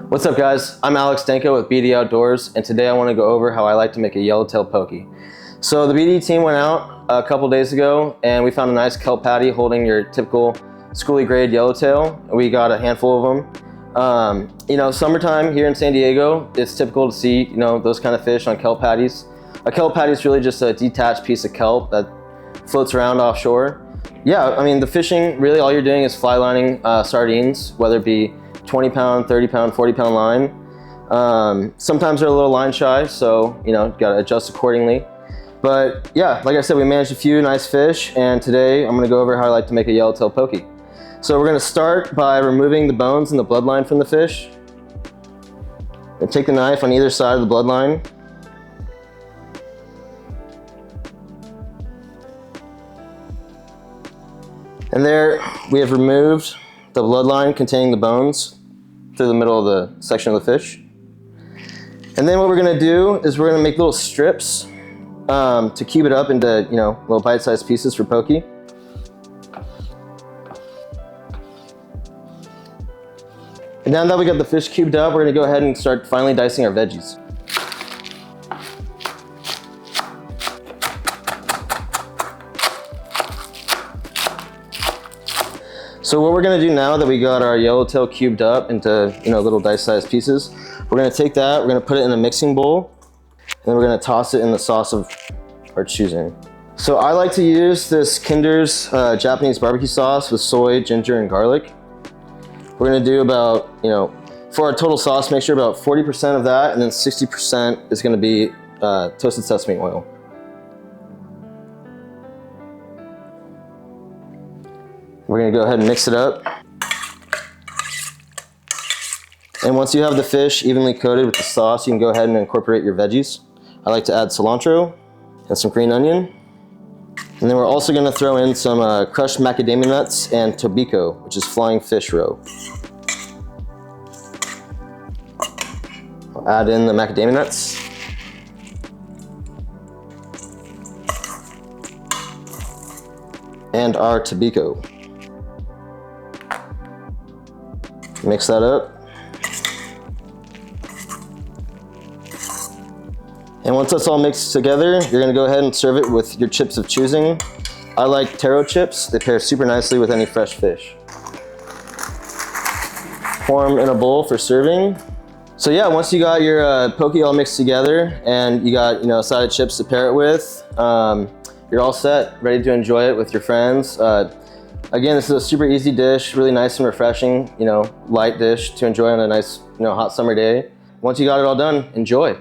What's up guys, I'm Alex Danko with BD Outdoors, and today I want to go over how I like to make a yellowtail poke. So the BD team went out a couple days ago and we found a nice kelp patty holding your typical schoolie grade yellowtail. We got a handful of them. Summertime here in San Diego, it's typical to see, those kind of fish on kelp patties. A kelp patty is really just a detached piece of kelp that floats around offshore. Yeah, I mean the fishing, really all you're doing is fly lining sardines, whether it be 20 pound, 30 pound, 40 pound line. Sometimes they're a little line shy, so gotta adjust accordingly. But yeah, like I said, we managed a few nice fish, and today I'm gonna go over how I like to make a yellowtail poke. So we're gonna start by removing the bones and the bloodline from the fish. And take the knife on either side of the bloodline. And there we have removed the bloodline containing the bones through the middle of the section of the fish. And then what we're gonna do is we're gonna make little strips to cube it up into little bite-sized pieces for poke. And now that we got the fish cubed up, we're gonna go ahead and start finely dicing our veggies. So what we're gonna do now that we got our yellowtail cubed up into little dice-sized pieces, we're gonna take that, we're gonna put it in a mixing bowl, and then we're gonna toss it in the sauce of our choosing. So I like to use this Kinder's Japanese barbecue sauce with soy, ginger, and garlic. We're gonna do about, for our total sauce mixture, about 40% of that, and then 60% is gonna be toasted sesame oil. We're gonna go ahead and mix it up. And once you have the fish evenly coated with the sauce, you can go ahead and incorporate your veggies. I like to add cilantro and some green onion. And then we're also gonna throw in some crushed macadamia nuts and tobiko, which is flying fish roe. I'll add in the macadamia nuts. And our tobiko. Mix that up. And once that's all mixed together, you're gonna go ahead and serve it with your chips of choosing. I like taro chips. They pair super nicely with any fresh fish. Pour them in a bowl for serving. So yeah, once you got your poke all mixed together and you got a side of chips to pair it with, you're all set, ready to enjoy it with your friends. Again, this is a super easy dish, really nice and refreshing, light dish to enjoy on a nice, hot summer day. Once you got it all done, enjoy.